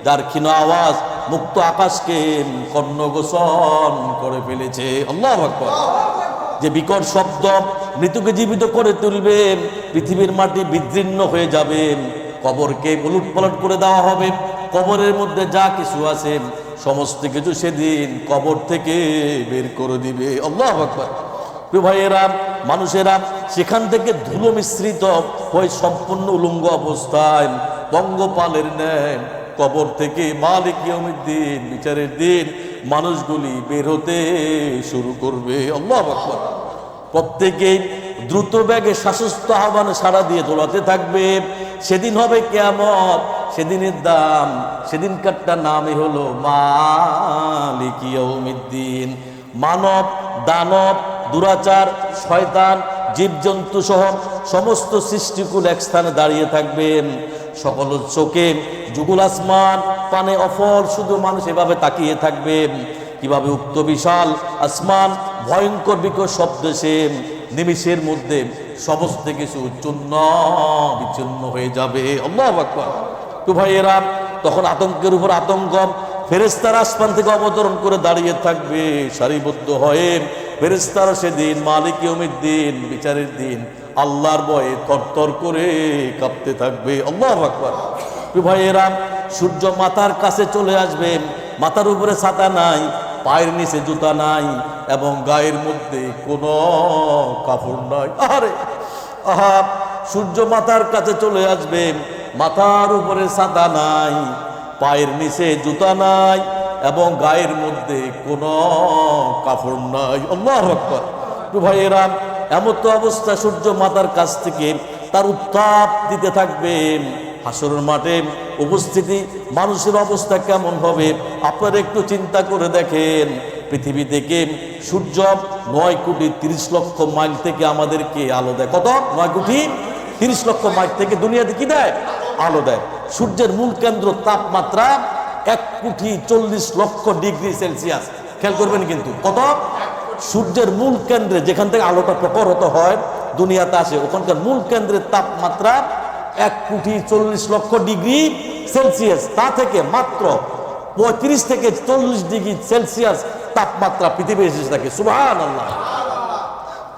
যার ক্ষীণ আওয়াজ মুক্ত আকাশকে কর্ণগোচর করে ফেলেছে। আল্লাহু আকবার। যে বিকট শব্দ মৃত্যুকে জীবিত করে তুলবে, পৃথিবীর মাটি বিদীর্ণ হয়ে যাবে, কবরকে উলটপালট করে দেওয়া হবে, কবরের মধ্যে যা কিছু আছে সমস্ত কিছু সেদিন কবর থেকে বের করে দিবে। আল্লাহু আকবার। প্রিয় ভাইয়েরা, মানুষেরা সেখান থেকে ধুলো মিশ্রিত হয়ে সম্পূর্ণ উলঙ্গ অবস্থায় পঙ্গপালের ন্যায় কবর থেকে মালিক ইয়াউমিদ্দিন বিচারের দিন মানুষগুলি বের হতে শুরু করবে। আল্লাহু আকবার। প্রত্যেকেই দ্রুত বেগে শাসস্ত আহ্বানে সাড়া দিয়ে দৌড়াতে থাকবে। সেদিন হবে কিয়ামত, সেদিনের দাম, সেদিনকারটা নামই হলো মালিক ইয়াউমিদ্দিন। মানব, দানব, দুরাচার, শয়তান, জীবজন্তু সহ সমস্ত সৃষ্টিকুল এক স্থানে দাঁড়িয়ে থাকবেন। সকল চোখে যুগল আসমান পানে অফল শুধু মানুষ এভাবে তাকিয়ে থাকবেন, কিভাবে উক্ত বিশাল আসমান ভয়ঙ্কর বিকট শব্দে সে নিমিষের মধ্যে সমস্ত কিছু চূর্ণ বিচূর্ণ হয়ে যাবে। আল্লাহু আকবার। তো ভাইয়েরা, তখন আতঙ্কের উপর আতঙ্ক, ফেরেশতারা আসমান থেকে অবতরণ করে দাঁড়িয়ে থাকবে সারিবদ্ধ হয়ে। ফেরেশতারা সেদিন মালিক ইয়াউমিদ্দিন বিচারের দিন আল্লাহর ভয়ে তরতর করে কাঁপতে থাকবে। আল্লাহু আকবার। তো ভাইয়েরা, সূর্য মাথার কাছে চলে আসবে, মাথার উপরে ছাতা নাই, পায়ের নিচে জুতা নাই এবং গায়ের মধ্যে কোনো কাপড় নাই। আরে আহা, সূর্য মাথার কাছে চলে আসবে, মাথার উপরে ছাতা নাই, পায়ের নিচে জুতা নাই এবং গায়ের মধ্যে কোনো কাপড় নাই। আল্লাহু আকবার। তো ভাইয়েরা, এমন তো অবস্থা সূর্য মাথার কাছ থেকে তার উত্তাপ দিতে থাকবে। হাসরের মাঠে উপস্থিতি মানুষের অবস্থা কেমন হবে আপনারা একটু চিন্তা করে দেখেন। পৃথিবী থেকে সূর্য 9,30,00,000 মাইল থেকে আমাদেরকে আলো দেয়। কত? 9,30,00,000 মাইল থেকে দুনিয়াতে কি দেয়? আলো দেয়। সূর্যের মূল কেন্দ্র তাপমাত্রা 1,40,00,000 ডিগ্রি সেলসিয়াস। খেয়াল করবেন কিন্তু, কত? সূর্যের মূল কেন্দ্রে যেখান থেকে আলোটা প্রখরত হয় দুনিয়াতে আসে, ওখানকার মূল কেন্দ্রের তাপমাত্রা 1,40,00,000 ডিগ্রি সেলসিয়াস। তা থেকে মাত্র 35 থেকে 40 ডিগ্রি সেলসিয়াস তাপমাত্রা পৃথিবী এসে থাকে। সুবহানাল্লাহ।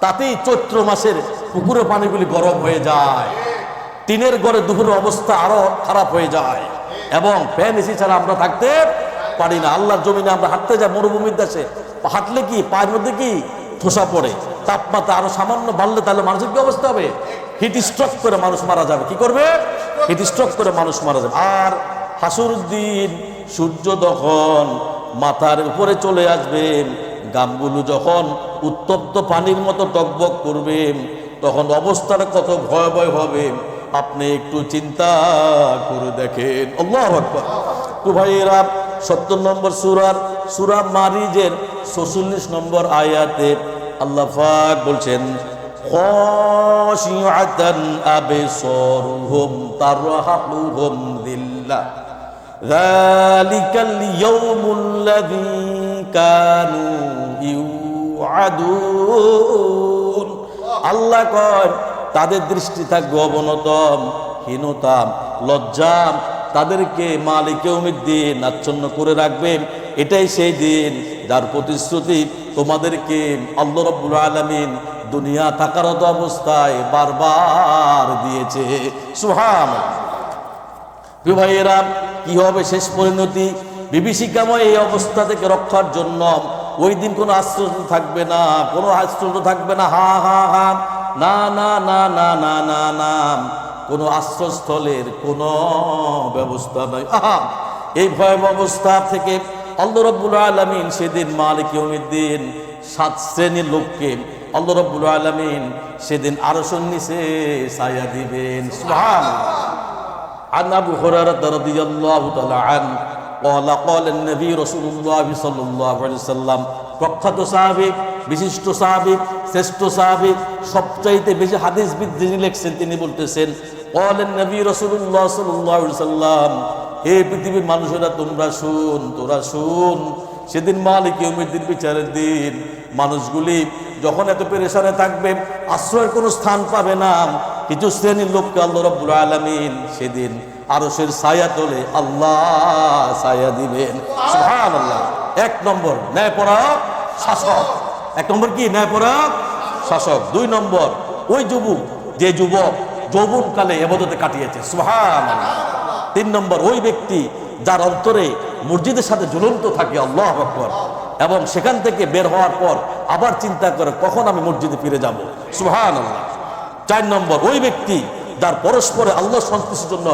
তাতেই চৈত্র মাসের পুকুরের পানিগুলি গরম হয়ে যায়, টিনের ঘরে দুপুরের অবস্থা আরো খারাপ হয়ে যায় এবং ফ্যান এসি ছাড়া আমরা থাকতে পারি না। আল্লাহর জমিনে আমরা হাঁটতে যাই মরুভূমির দেশে, হাঁটলে কি পায়ের মধ্যে কি ধোসা পড়ে। তাপমাত্রা আরো সামান্য বাড়লে তাহলে মানুষের কি অবস্থা হবে? হিট স্ট্রোক করে মানুষ মারা যাবে। কি করবে? হিট স্ট্রোক করে মানুষ মারা যাবে। আর হাসুর দিন সূর্য যখন মাথার উপরে চলে আসবে, গামগুলো যখন উত্তপ্ত পানির মতো টকবক করবে, তখন অবস্থাটা কত ভয়াবহ হবে আপনি একটু চিন্তা করে দেখেন। আল্লাহু আকবার। তো ভাইয়েরা, 70 নম্বর সূরা মারিজের 46 নম্বর আয়াতে আল্লাহ পাক বলছেন, খাশিআতান আবসারুহুম তারহাকুহুম যিল্লাহ যালিকাল ইয়াউমুল্লাযী কানু ইউআদুন। আল্লাহ কয় তাদের দৃষ্টি থাকবে অবনতম, হীনতা, লজ্জা, তাদেরকে মালিক ইয়াউমিদ্দিন আচ্ছন্ন করে রাখবে। এটাই সেই দিন যার প্রতিশ্রুতি তোমাদেরকে আল্লাহ রাব্বুল আলামিন দুনিয়া থাকারত অবস্থায় বারবার দিয়েছে। সুবহানাল্লাহ। প্রিয় ভাইয়েরা, কি হবে শেষ পরিণতি? বিভীষিকাময় এই অবস্থা থেকে রক্ষার জন্য ওই দিন কোনো আশ্রয় থাকবে না, কোনো আশ্রয় থাকবে না। হা হা হা, না না না না না না না, কোনো আশ্রয়স্থলের কোনো ব্যবস্থা নাই। আহা, এই ভয়াবহ অবস্থা থেকে আল্লাহ রাব্বুল আলামিন সেদিন মালিক ইয়াউমিদ্দিন 7 শ্রেণীর লোককে আল্লাহ রাব্বুল আলামিন সেদিন আরশের নিচে ছায়া দিবেন। সুবহানাল্লাহ। عن أبي هريرة رضي الله تعالى عنه قال قال النبي رسول الله صلى الله عليه وسلم প্রখ্যাত সাহাবী, বিশিষ্ট সাহাবী, শ্রেষ্ঠ সাহাবী, সবচাইতে বেশি হাদিসবিদ যিনি লিখছেন তিনি বলতেছেন قال النبي رسول الله صلى الله عليه وسلم হে পৃথিবীর মানুষেরা তোমরা শুন, তোরা শুন, সেদিন মালিক ইয়াউমিদ্দিন বিচারের দিন মানুষগুলি যখন এত পেরেশানে থাকবে, আশ্রয়ের কোনো স্থান পাবে না, কিছু শ্রেণীর লোককে আল্লাহ রাব্বুল আলামিন সেদিন আরশের ছায়া তোলে আল্লাহ ছায়া দিবেন। সুবহানাল্লাহ। 1 নম্বর ন্যায়পরায়ণ শাসক। 1 নম্বর কি? ন্যায়পরায়ণ শাসক। 2 নম্বর ওই যুবক যে যুবক যৌবনকালে ইবাদতে কাটিয়েছে। সুবহানাল্লাহ। 3 নম্বর ওই ব্যক্তি যার অন্তরে মসজিদের সাথে ঝুলন্ত থাকে, আল্লাহু আকবার, এবং সেখান থেকে বের হওয়ার পর আবার চিন্তা করে কখন আমি মসজিদে ফিরে যাব। সুবহানাল্লাহ। 4 নম্বর ওই ব্যক্তি যার পরস্পরে আল্লাহ সন্তুষ্টির জন্য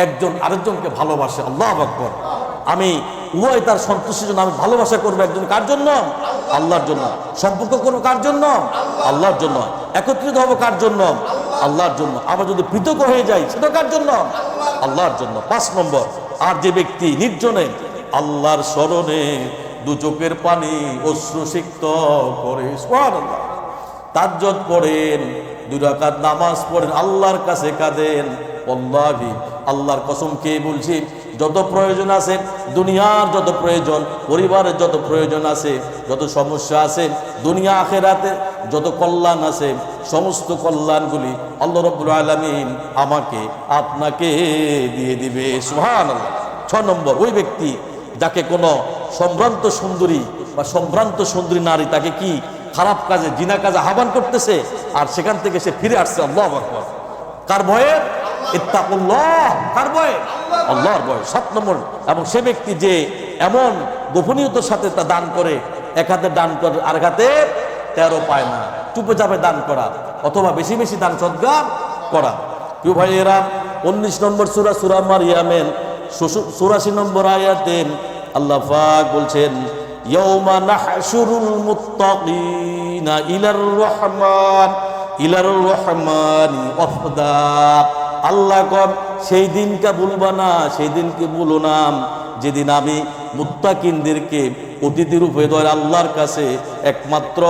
একজন আরেকজনকে ভালোবাসে। আল্লাহু আকবার। আমি উভয় তার সন্তুষ্টির জন্য আমি ভালোবাসা করবো একজন কার জন্য? আল্লাহর জন্য। সম্পর্ক করবো কার জন্য? আল্লাহর জন্য। একত্রিত হবো কার জন্য? আল্লাহর জন্য। আবার যদি পৃথক হয়ে যাই সেটা কার জন্য? আল্লাহর জন্য। 5 নম্বর আর যে ব্যক্তি নির্জনে আল্লাহর স্মরণে 2 চোখের পানি অশ্রুসিক্ত করে, সুবহানাল্লাহ, তাহাজ্জুদ পড়েন, 2 রাকাত নামাজ পড়েন, আল্লাহর কাছে কাঁদেন। ওয়াল্লাহি, আল্লাহর কসম খেয়ে বলছি, যত প্রয়োজন আছে, দুনিয়ার যত প্রয়োজন, পরিবারের যত প্রয়োজন আছে, যত সমস্যা আছে, দুনিয়া আখিরাতে যত কল্যাণ আছে, সমস্ত কল্যাণগুলি আল্লাহ রাব্বুল আলামিন আমাকে আপনাকে দিয়ে দিবে। সুবহানাল্লাহ। 6 নম্বর ওই ব্যক্তি যাকে কোনো সম্ভ্রান্ত সুন্দরী বা সম্ভ্রান্ত সুন্দরী নারী তাকে কি খারাপ কাজে, জিনা কাজে আহ্বান করতেছে, আর সেখান থেকে সে ফিরে আসছে। আল্লাহু আকবার। কার ভয়ে? ইত্তাকুল্লাহ। কার ভয়ে? আল্লাহর ভয়ে। 7 নম্বর এবং সে ব্যক্তি যে এমন গোপনীয়তার সাথে তা দান করে, এক হাতে দান করে আর এক হাতে 13 পায় না, চুপে চাপে দান করা অথবা বেশি বেশি দান সদকা করা। প্রিয় ভাইয়েরা, 19 নম্বর সূরা, সূরা মারইয়ামের 84 নম্বর আয়াতে আল্লাহ পাক বলছেন ইয়াউমা নাহশুরুল মুত্তাকিনা ইলার রহমানি ওয়াফদা। আল্লাহ কন সেই দিনকে ভুলবা না, সেই দিনকে ভুলো না যেদিন আমি মুত্তাকিনদেরকে অতিথি রূপে ধরে আল্লাহর কাছে একমাত্র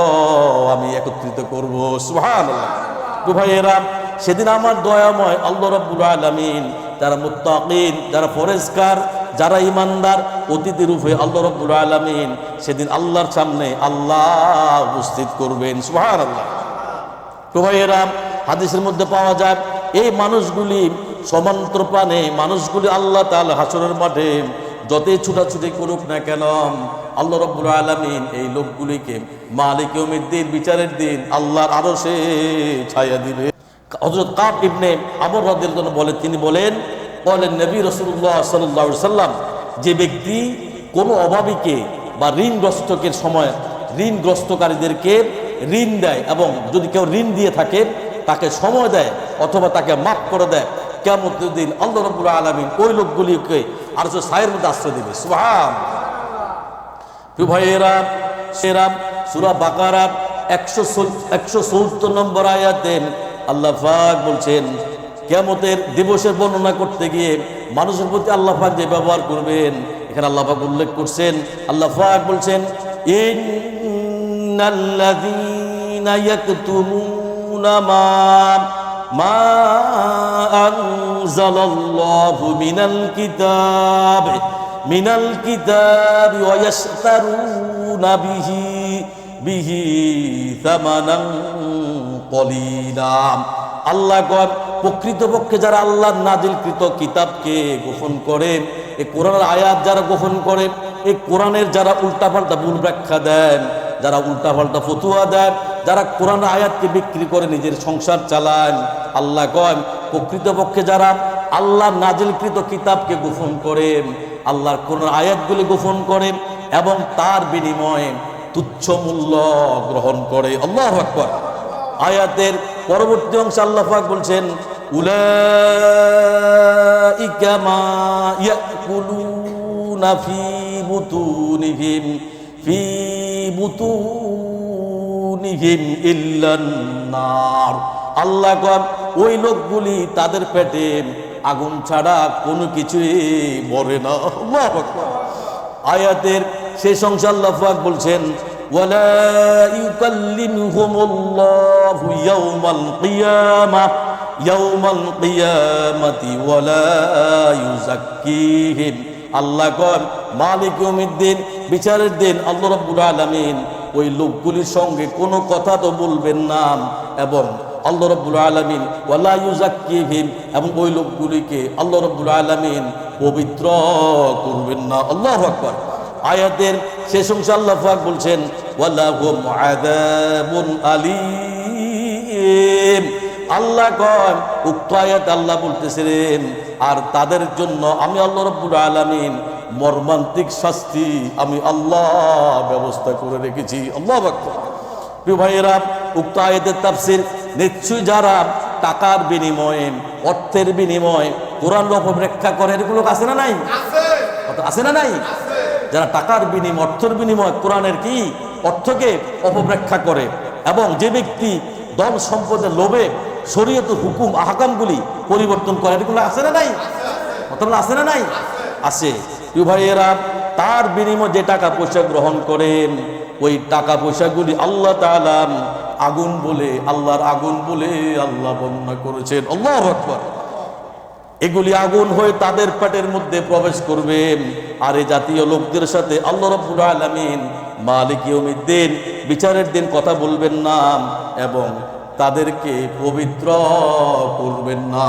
আমি একত্রিত করব। সুবহানাল্লাহ। তো ভাইয়েরা, সেদিন আমার দয়াময় আল্লাহ রাব্বুল আলামিন যারা মুত্তাকিন, যারা পরেজগার, যারা ইমানদার, অতিথি রূপে আল্লাহ রাব্বুল আলামিন সেদিন আল্লাহর সামনে আল্লাহ উপস্থিত করবেন। সুবহানাল্লাহ। তো ভাইয়েরা, হাদিসের মধ্যে পাওয়া যায় এই মানুষগুলি সমান্তরপানে মানুষগুলি আল্লাহ তাআলা হাসরের মাঠে যতই ছুটাছুটি করুক না কেন, আল্লাহ রাব্বুল আলামিন এই লোকগুলিকে মালিক ইয়াউমিদ্দিন বিচারের দিন আল্লাহর আরশে ছায়া দিবে। হযরত কাব ইবনে আমর রাদিয়াল্লাহু আনহু বলেন, তিনি বলেন নবী রাসূলুল্লাহ সাল্লাল্লাহু আলাইহি সাল্লাম, যে ব্যক্তি কোনো অভাবীকে বা ঋণগ্রস্তকের সময় ঋণগ্রস্তকারীদেরকে ঋণ দেয় এবং যদি কেউ ঋণ দিয়ে থাকে তাকে সময় দেয় অথবা তাকে মাফ করে দেয়, কিয়ামতের দিন আল্লাহ রাব্বুল আলামিন ওই লোকগুলিকে আরশের ছায়ার মধ্যে আশ্রয় দিবে। সুবহানাল্লাহ। প্রিয় ভাইয়েরা, সূরা বাকারা 170 নম্বর আয়াতে আল্লাহ পাক বলছেন কিয়ামতের দিবসের বর্ণনা করতে গিয়ে মানুষের প্রতি আল্লাহ পাক যে ব্যবহার করবেন এখানে আল্লাহ পাক উল্লেখ করছেন। আল্লাহ পাক বলছেন ইন্নাল্লাযীনা ইয়াকতুমুনা মা আনজালাল্লাহু মিনাল কিতাবি ওয়া ইয়াশতারুনা বিহি বিহি সামানান কলিলা। আল্লাহ কয় প্রকৃতপক্ষে যারা আল্লাহর নাজিলকৃত কিতাবকে গোপন করে, এই কোরআনের আয়াত যারা গোপন করে, এই কোরআনের যারা উল্টাপাল্টা ভুল ব্যাখ্যা দেন, যারা উল্টাপাল্টা ফতুয়া দেন, যারা কোরআনের আয়াতকে বিক্রি করে নিজের সংসার চালান, আল্লাহ কয় প্রকৃতপক্ষে যারা আল্লাহর নাজিলকৃত কিতাবকে গোপন করে, আল্লাহর কোন আয়াতগুলি গোপন করে এবং তার বিনিময়ে তুচ্ছ মূল্য গ্রহণ করে। আল্লাহু আকবার। আয়াতের পরবর্তী অংশে আল্লাহ পাক বলছেন উলাইকা মা ইয়াকুলুনা ফি বুতুনিহিম ইল্লান নার। আল্লাহ কয় ওই লোকগুলি তাদের পেটে আগুন ছাড়া কোনো কিছুই মরে না। আল্লাহু আকবার। আয়াতের শেষ অংশে আল্লাহ পাক বলছেন ওয়ালা ইউকাল্লিমুহুমুল্লাহু ইয়াউমাল কিয়ামাতি ওয়ালা ইউযাক্কিহিম। আল্লাহ কয় মালিক ইয়াউমিদ্দিন, বিচারের দিন আল্লাহ রাব্বুল আলামিন ওই লোকগুলির সঙ্গে কোনো কথা তো বলবেন না, এবং আল্লাহ রাব্বুল আলামিন ওয়ালা ইউযাক্কিহিম, এবং ওই লোকগুলিকে আল্লাহ রাব্বুল আলামিন পবিত্র করবেন না। আল্লাহু আকবার। আয়াতের শেষ অংশে আল্লাহ পাক বলছেন ওয়ালাহুম আযাবুন আলীম। আল্লাহ কয় উক্ত আয়াত আল্লাহ বলতেছিলেন আর তাদের জন্য আমি আল্লাহ রাব্বুল আলামিন মর্মান্তিক শাস্তি আমি আল্লাহ ব্যবস্থা করে রেখেছি। আল্লাহু আকবার। প্রিয় ভাইয়েরা, উক্ত আয়াতের তাফসীর নিশ্চয়ই যারা টাকার বিনিময়ে, অর্থের বিনিময়ে কোরআন অপব্যাখ্যা করে, এগুলো আছে না নাই? আছে না নাই? যারা টাকার বিনিময়, অর্থের বিনিময় কোরআনের কি অর্থকে অপব্যাখ্যা করে, এবং যে ব্যক্তি ধন সম্পদের লোভে শরীয়তের হুকুম আহকামগুলি পরিবর্তন করে, এগুলো আছে না নাই? আছে না নাই? আছে। প্রিয় ভাইয়েরা, তার বিনিময়ে যে টাকা পয়সা গ্রহণ করেন, ওই টাকা পয়সাগুলি আল্লাহ তাআলা আগুন বলে, আল্লাহর আগুন বলে আল্লাহ বর্ণনা করেছেন। আল্লাহু আকবার। এগুলি আগুন হয়ে তাদের পেটের মধ্যে প্রবেশ করবে, আর এই জাতীয় লোকদের সাথে আল্লাহ রাব্বুল আলামিন মালিক ইয়াউমিদ্দিন, বিচারের দিন কথা বলবেন না এবং তাদেরকে পবিত্র করবেন না।